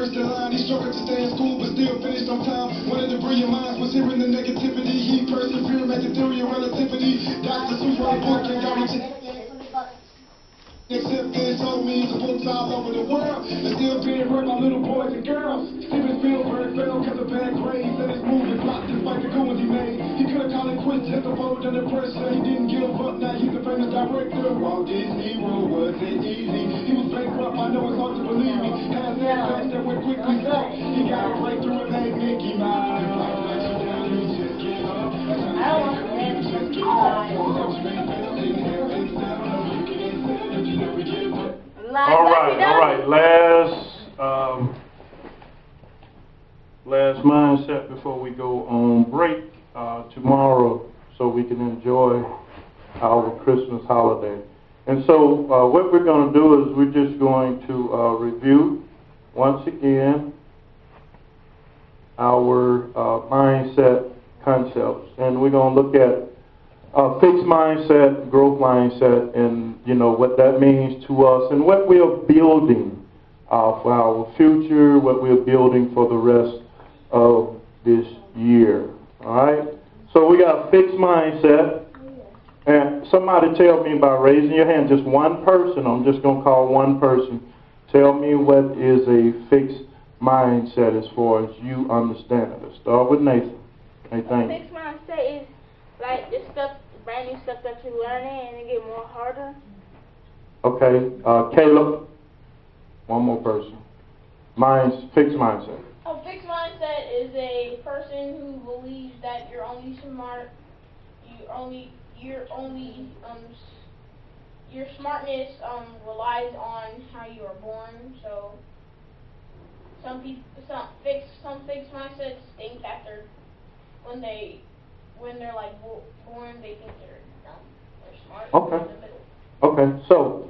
first in line. He struggled to stay in school, but still finished on time. One of the brilliant minds was hearing the negativity. He persevered at the theory of relativity. Dr. Seuss wrote a book and got rejected. Except this told me the books all over the world. And still being hurt by little boys and girls. Steven Spielberg fell because of bad grades. Let his movie flop despite the goons he made. He could have called it quits just to fold under pressure. He didn't give up, now he's a famous director. Walt Disney World wasn't easy. He was bankrupt, I know it's hard to believe me. Had a setback that went quickly so. He got a breakthrough and made Mickey Mouse. If life lets you down, you just give up. I don't want to just give up. All right. Last mindset before we go on break tomorrow, so we can enjoy our Christmas holiday. And so, what we're going to do is we're just going to review once again our mindset concepts, and we're going to look at fixed mindset, growth mindset, and what that means to us, and what we are building for our future, what we are building for the rest of this year. All right. So we got a fixed mindset, and somebody tell me by raising your hand, just one person. I'm just going to call one person. Tell me what is a fixed mindset as far as you understand it. Let's start with Nathan. Nathan. Fixed mindset is like the stuff, brand new stuff that you're learning, and it get more harder. Okay, Caleb. One more person. Fixed mindset. A fixed mindset is a person who believes that you're only smart. Your smartness relies on how you are born. So some fixed mindsets think that when they're like born, they think they're dumb. They're smart. Okay. In the middle. Okay. So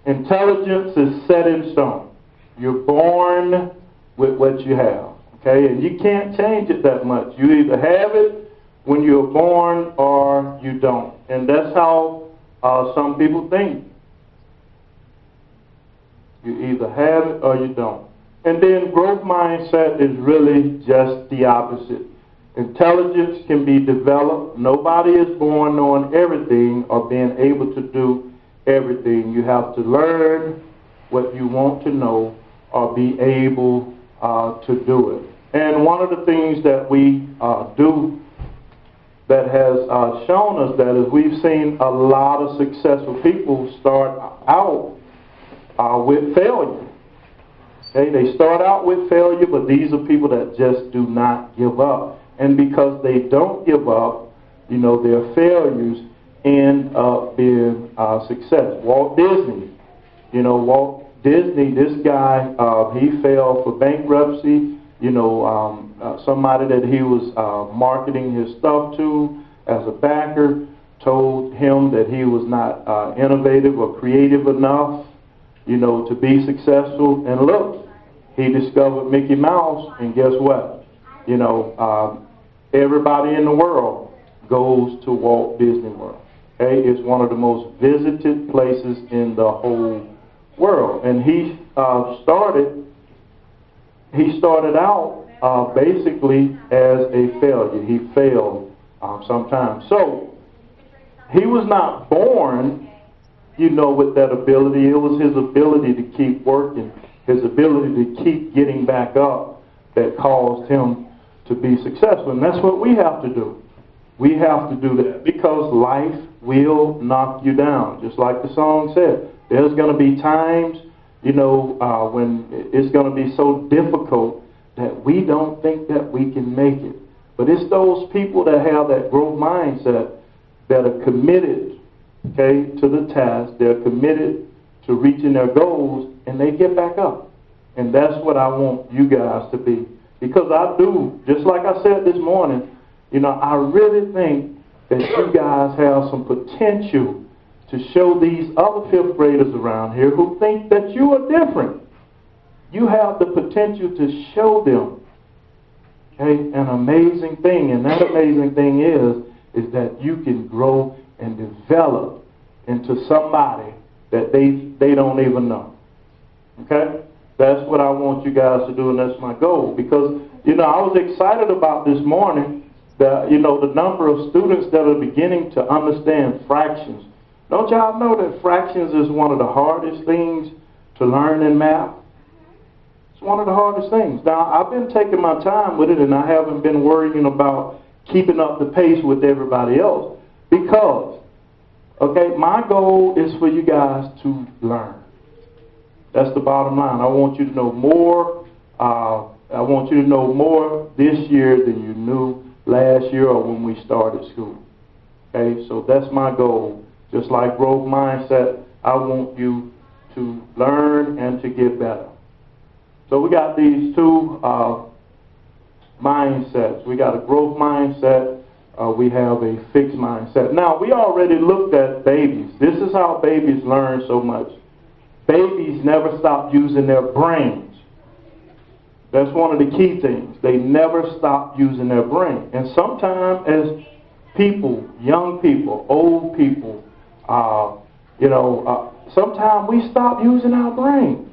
intelligence is set in stone. You're born with what you have. Okay, and you can't change it that much. You either have it when you're born or you don't, and that's how some people think. You either have it or you don't. And then growth mindset is really just the opposite. Intelligence can be developed. Nobody is born knowing everything or being able to do everything. You have to learn what you want to know or be able to do it. And one of the things that we do that has shown us that is we've seen a lot of successful people start out with failure. Okay, they start out with failure, but these are people that just do not give up. And because they don't give up, their failures end up being success. Walt Disney, Walt Disney, this guy, he failed for bankruptcy. Somebody that he was marketing his stuff to as a backer told him that he was not innovative or creative enough, to be successful. And look, he discovered Mickey Mouse, and guess what? Everybody in the world goes to Walt Disney World. Okay, it's one of the most visited places in the whole world, and he started out basically as a failure. He failed sometimes. So he was not born, with that ability. It was his ability to keep working, his ability to keep getting back up that caused him to be successful. And that's what we have to do. We have to do that because life will knock you down. Just like the song said, there's going to be times when it's going to be so difficult that we don't think that we can make it. But it's those people that have that growth mindset that are committed, to the task. They're committed to reaching their goals, and they get back up. And that's what I want you guys to be. Because I do, just like I said this morning, I really think that you guys have some potential to show these other fifth graders around here who think that you are different. You have the potential to show them an amazing thing. And that amazing thing is that you can grow and develop into somebody that they don't even know. Okay? That's what I want you guys to do, and that's my goal. Because, you know, I was excited about this morning that, you know, the number of students that are beginning to understand fractions. Don't y'all know that fractions is one of the hardest things to learn in math? It's one of the hardest things. Now, I've been taking my time with it, and I haven't been worrying about keeping up the pace with everybody else. Because, okay, my goal is for you guys to learn. That's the bottom line. I want you to know more. I want you to know more this year than you knew last year or when we started school. Okay, so that's my goal. Just like growth mindset, I want you to learn and to get better. So we got these two mindsets. We got a growth mindset. We have a fixed mindset. Now, we already looked at babies. This is how babies learn so much. Babies never stop using their brains. That's one of the key things. They never stop using their brain. And sometimes as people, young people, old people, sometimes we stop using our brain.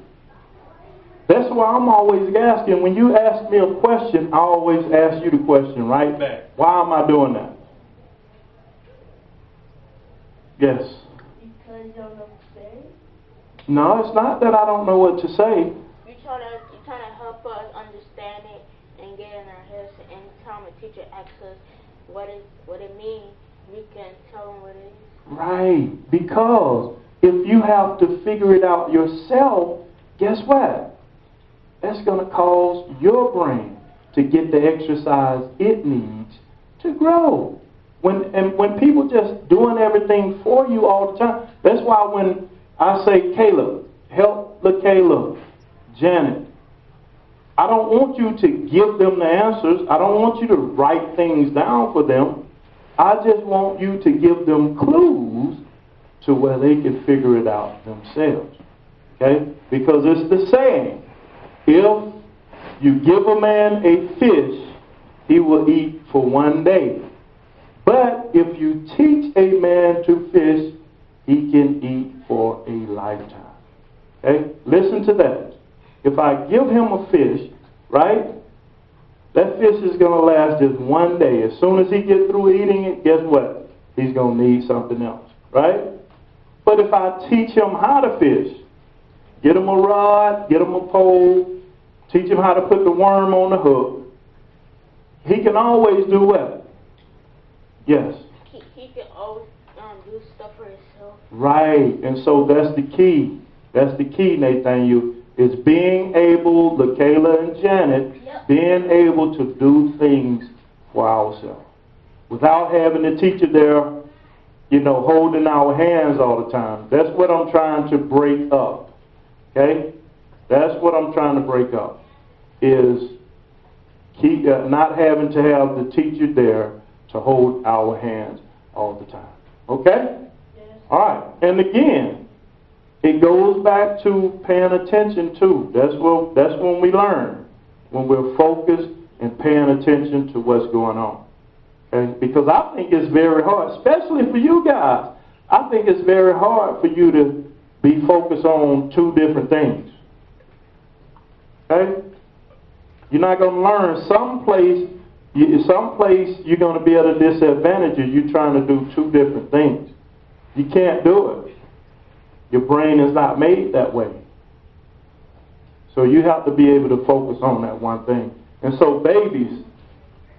That's why I'm always asking, when you ask me a question, I always ask you the question right back. Why am I doing that? Yes? Because you don't know what to say? No, it's not that I don't know what to say. You're trying to help us understand it and get in our heads. And anytime a teacher asks us what it means, we can tell them what it is. Right. Because if you have to figure it out yourself, guess what? That's going to cause your brain to get the exercise it needs to grow. When people just doing everything for you all the time, that's why when I say, Caleb, help LaKayla, Janet, I don't want you to give them the answers. I don't want you to write things down for them. I just want you to give them clues to where they can figure it out themselves. Okay? Because it's the saying, if you give a man a fish, he will eat for one day. But if you teach a man to fish, he can eat for a lifetime. Okay? Listen to that. If I give him a fish, right, that fish is going to last just one day. As soon as he gets through eating it, guess what? He's going to need something else, right? But if I teach him how to fish, get him a rod, get him a pole, teach him how to put the worm on the hook, he can always do what? Yes? He can always do stuff for himself. Right, and so that's the key. That's the key, Nathaniel, is being able, LaKayla and Janet, being able to do things for ourselves. Without having the teacher there, holding our hands all the time. That's what I'm trying to break up. Okay? That's what I'm trying to break up. Is keep not having to have the teacher there to hold our hands all the time. Okay? Yes. All right. And again, it goes back to paying attention too. That's when we learn. When we're focused and paying attention to what's going on. Okay? Because I think it's very hard, especially for you guys. I think it's very hard for you to be focused on two different things. Okay? You're not going to learn someplace you're going to be at a disadvantage if you're trying to do two different things. You can't do it. Your brain is not made that way. So you have to be able to focus on that one thing. And so babies,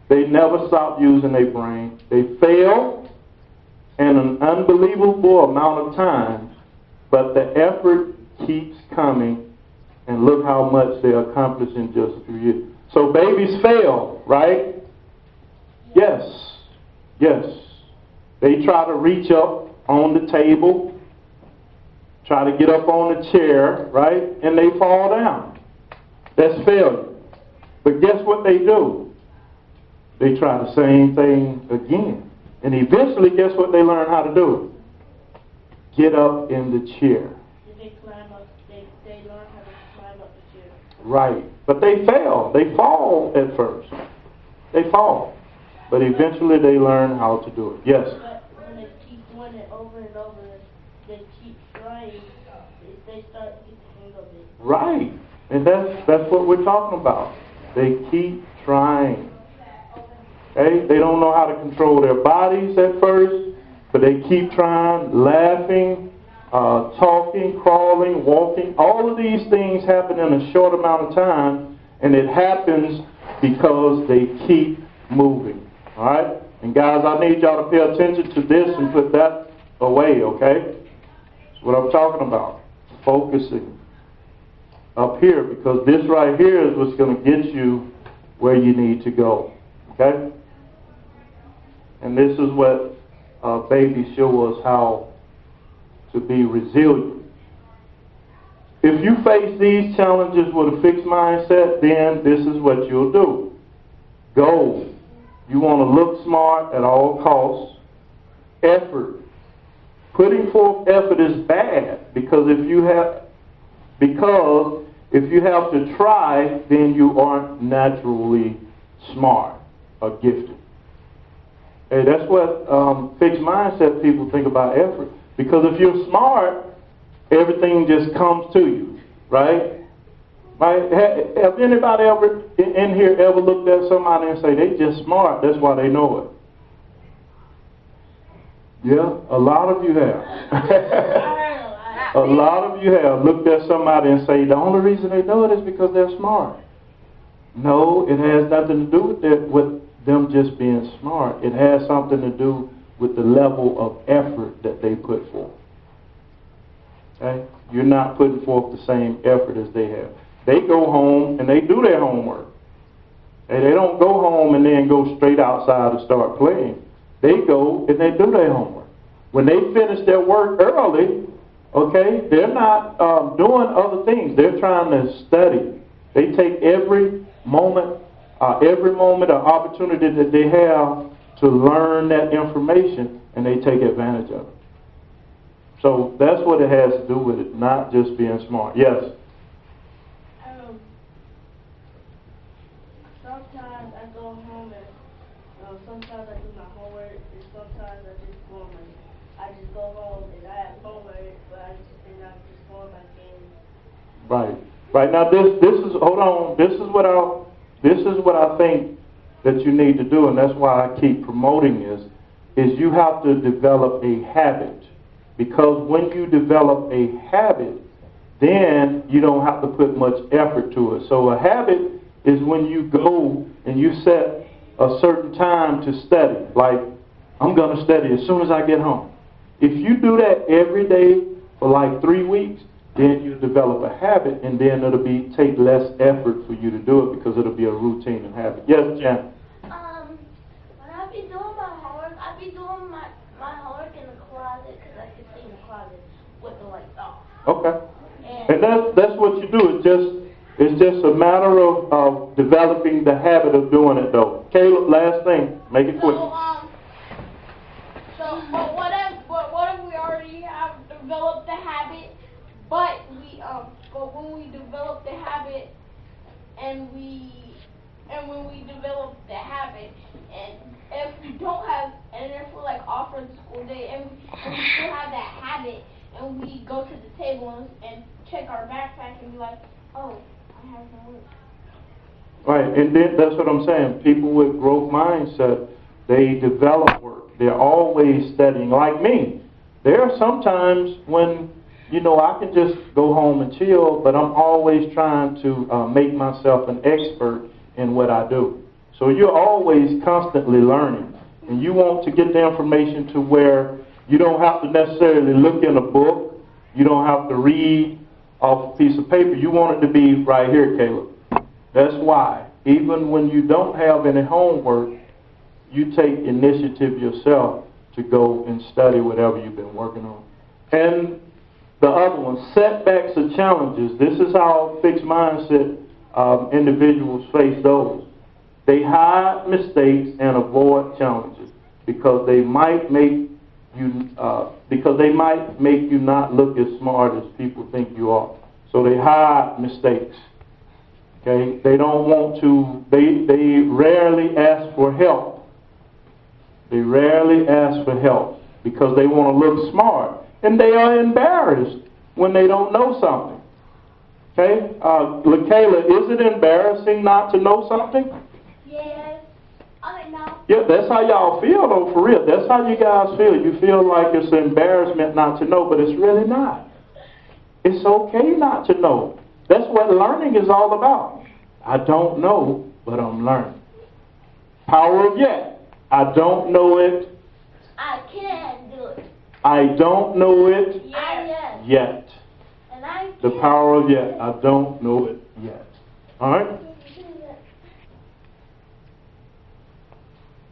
they never stop using their brain. They fail in an unbelievable amount of time, but the effort keeps coming, and look how much they accomplish in just 3 years. So babies fail, right? Yes. Yes. They try to reach up on the table, try to get up on the chair, right? And they fall down. That's failure. But guess what they do? They try the same thing again. And eventually, guess what they learn how to do? Get up in the chair. They climb up. They learn how to climb up the chair. Right. But they fail. They fall at first. They fall. But eventually they learn how to do it. Yes? But when they keep doing it over and over, they keep trying, they start to get the hang of it. Right. And that's what we're talking about. They keep trying. Okay? They don't know how to control their bodies at first, but they keep trying, laughing, talking, crawling, walking. All of these things happen in a short amount of time, and it happens because they keep moving. All right? And guys, I need y'all to pay attention to this and put that away, okay? That's what I'm talking about. Focusing up here, because this right here is what's going to get you where you need to go. Okay? And this is what babies show us how to be resilient. If you face these challenges with a fixed mindset, then this is what you'll do. Goal. You want to look smart at all costs. Effort. Putting forth effort is bad because if you have to try, then you aren't naturally smart or gifted. Hey, that's what fixed mindset people think about effort. Because if you're smart, everything just comes to you, right? Right? Have anybody ever in here ever looked at somebody and say they just smart? That's why they know it. Yeah, a lot of you have. A lot of you have looked at somebody and say the only reason they know it is because they're smart. No, it has nothing to do with them just being smart. It has something to do with the level of effort that they put forth. Okay? You're not putting forth the same effort as they have. They go home and they do their homework. And they don't go home and then go straight outside and start playing. They go and they do their homework. When they finish their work early, okay, they're not doing other things. They're trying to study. They take every moment or opportunity that they have to learn that information, and they take advantage of it. So that's what it has to do with it, not just being smart. Yes? Sometimes I go home and sometimes I do my homework, and sometimes I just go home and I have homework, but I'm just going back in. Right. Right. Now this is, hold on, this is what I think that you need to do, and that's why I keep promoting this, is you have to develop a habit. Because when you develop a habit, then you don't have to put much effort to it. So a habit is when you go and you set a certain time to study. Like, I'm going to study as soon as I get home. If you do that every day for like 3 weeks, then you develop a habit, and then it'll take less effort for you to do it because it'll be a routine and habit. Yes, Jan? When I be doing my homework, I be doing my homework in the closet because I can stay in the closet with the lights off. Okay. And that's what you do. It's just a matter of developing the habit of doing it, though. Caleb, last thing. Make it quick. But what if we already have developed the habit, but when we develop the habit and when we develop the habit, and if we don't have, and if we're like off for the school day, and we still have that habit, and we go to the table and check our backpack and be like, oh, I have no work. Right, and then that's what I'm saying. People with growth mindset, they develop work. They're always studying. Like me, there are some times when, I can just go home and chill, but I'm always trying to make myself an expert in what I do. So you're always constantly learning. And you want to get the information to where you don't have to necessarily look in a book. You don't have to read off a piece of paper. You want it to be right here, Caleb. That's why, even when you don't have any homework, you take initiative yourself to go and study whatever you've been working on. And the other one, setbacks or challenges. This is how fixed mindset individuals face those. They hide mistakes and avoid challenges because they might make you not look as smart as people think you are. So they hide mistakes. Okay, they don't want to. They rarely ask for help. They rarely ask for help because they want to look smart, and they are embarrassed when they don't know something. Okay? LaKayla, is it embarrassing not to know something? Yes. No. Yeah, that's how y'all feel, though, for real. That's how you guys feel. You feel like it's an embarrassment not to know, but it's really not. It's okay not to know. That's what learning is all about. I don't know, but I'm learning. Power of yet. I don't know it. I can do it. I don't know it Yes. yet. And I The can. power of yet. I don't know it yet. All right?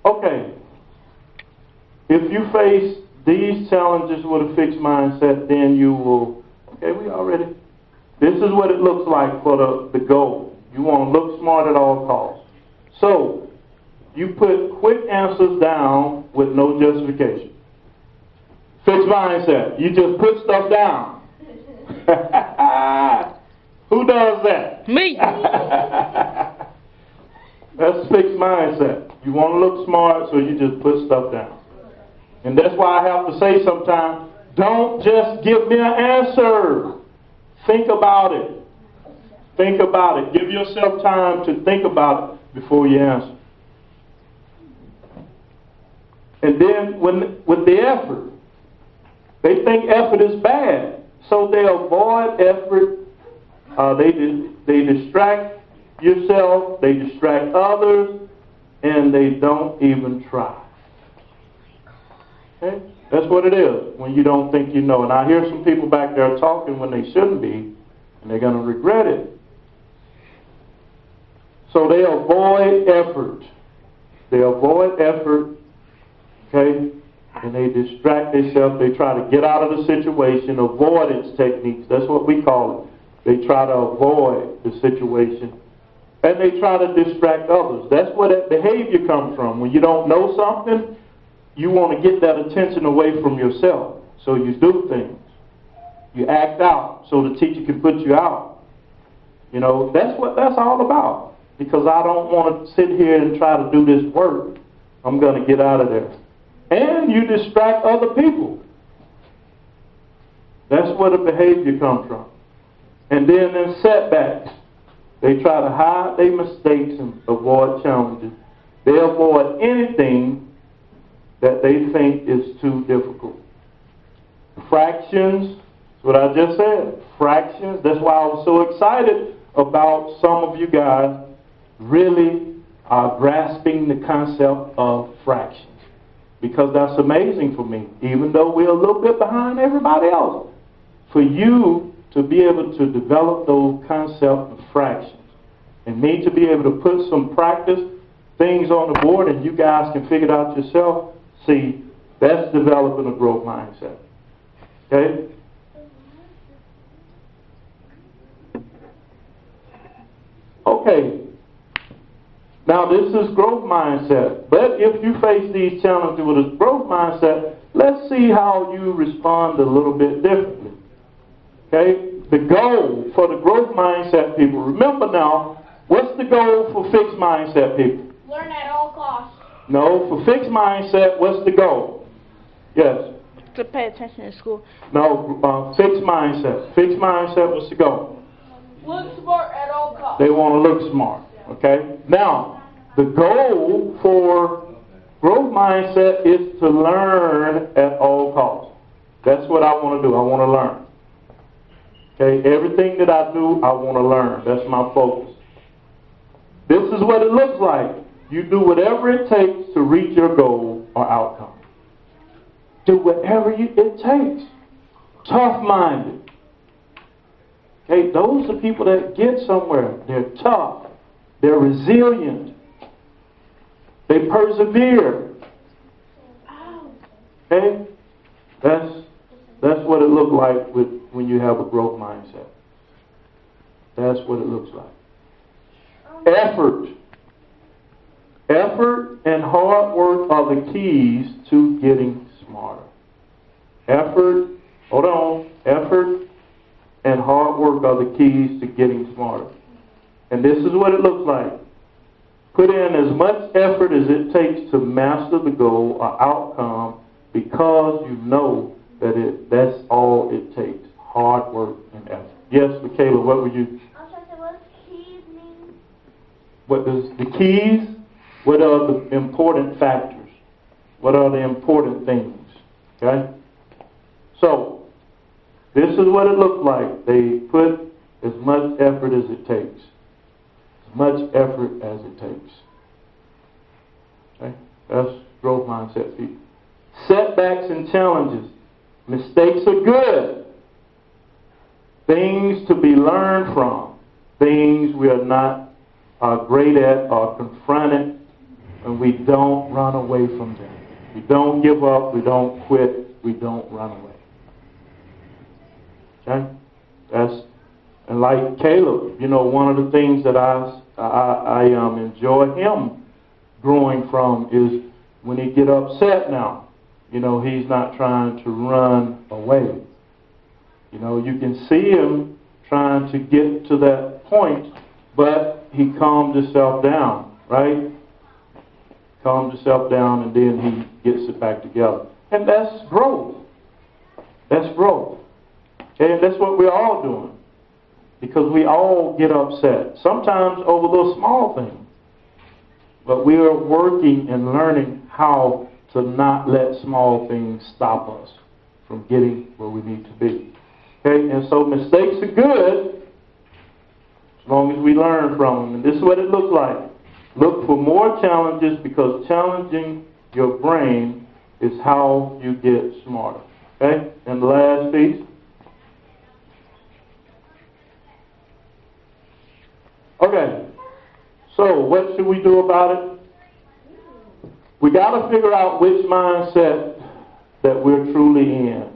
Okay. If you face these challenges with a fixed mindset, then you will, okay, we already, this is what it looks like for the goal. You want to look smart at all costs. So, you put quick answers down with no justification. Fixed mindset. You just put stuff down. Who does that? Me. That's fixed mindset. You want to look smart, so you just put stuff down. And that's why I have to say sometimes, don't just give me an answer. Think about it. Think about it. Give yourself time to think about it before you answer. And then with the effort, they think effort is bad, so they avoid effort. They distract yourself, they distract others, and they don't even try. Okay? That's what it is when you don't think you know. And I hear some people back there talking when they shouldn't be, and they're going to regret it. So they avoid effort. They avoid effort, okay? And they distract themselves. They try to get out of the situation, avoidance techniques. That's what we call it. They try to avoid the situation. And they try to distract others. That's where that behavior comes from. When you don't know something, you want to get that attention away from yourself. So you do things. You act out so the teacher can put you out. You know, that's what that's all about. Because I don't want to sit here and try to do this work. I'm going to get out of there. And you distract other people. That's where the behavior comes from. And then in setbacks, they try to hide their mistakes and avoid challenges. They avoid anything that they think is too difficult. Fractions, that's what I just said. Fractions, that's why I was so excited about some of you guys really grasping the concept of fractions. Because that's amazing for me, even though we're a little bit behind everybody else. For you to be able to develop those concepts of fractions, and me to be able to put some practice things on the board and you guys can figure it out yourself, see, that's developing a growth mindset. Okay? Okay. Now this is growth mindset. But if you face these challenges with a growth mindset, let's see how you respond a little bit differently. Okay? The goal for the growth mindset people, remember now, what's the goal for fixed mindset people? Learn at all costs. No, for fixed mindset, what's the goal? Yes. To pay attention in school. No, fixed mindset. Fixed mindset, what's the goal? Look smart at all costs. They want to look smart. Okay? Now, the goal for growth mindset is to learn at all costs. That's what I want to do. I want to learn. Okay? Everything that I do, I want to learn. That's my focus. This is what it looks like. You do whatever it takes to reach your goal or outcome. Do whatever it takes. Tough-minded. Okay? Those are people that get somewhere. They're tough. They're resilient. They persevere. Okay? That's what it looks like when you have a growth mindset. That's what it looks like. Effort. Effort and hard work are the keys to getting smarter. Effort, hold on. Effort and hard work are the keys to getting smarter. And this is what it looks like. Put in as much effort as it takes to master the goal or outcome because you know that that's all it takes. Hard work and effort. Yes, Michaela, what would you? I was trying to say, what does keys mean? What does the keys? What are the important factors? What are the important things? Okay? So, this is what it looks like. They put as much effort as it takes. As much effort as it takes. Okay? That's growth mindset people. Setbacks and challenges. Mistakes are good. Things to be learned from. Things we are not great at or confronted, and we don't run away from them. We don't give up. We don't quit. We don't run away. Okay? And like Caleb, one of the things that I enjoy him growing from is when he get upset now. He's not trying to run away. You can see him trying to get to that point, but he calmed himself down, right? Calmed himself down, and then he gets it back together. And that's growth. That's growth. And that's what we're all doing. Because we all get upset, sometimes over those small things. But we are working and learning how to not let small things stop us from getting where we need to be. Okay, and so mistakes are good as long as we learn from them. And this is what it looks like. Look for more challenges, because challenging your brain is how you get smarter. Okay, and the last piece. Okay, so what should we do about it? We got to figure out which mindset that we're truly in.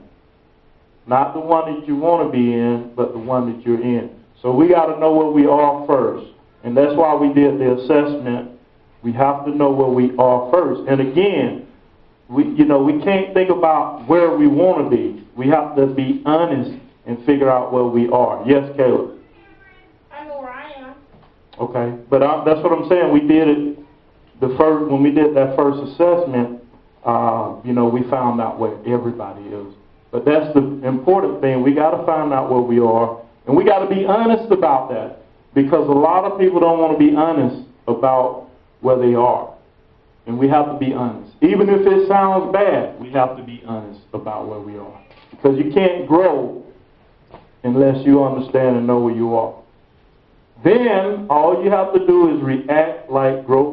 Not the one that you want to be in, but the one that you're in. So we got to know where we are first. And that's why we did the assessment. We have to know where we are first. And again, we can't think about where we want to be. We have to be honest and figure out where we are. Yes, Caleb? I know where I am. Okay, but that's what I'm saying. We did it when we did that first assessment. We found out where everybody is. But that's the important thing. We got to find out where we are, and we got to be honest about that, because a lot of people don't want to be honest about where they are, and we have to be honest. Even if it sounds bad, we have to be honest about where we are, because you can't grow unless you understand and know where you are. Then all you have to do is react like growth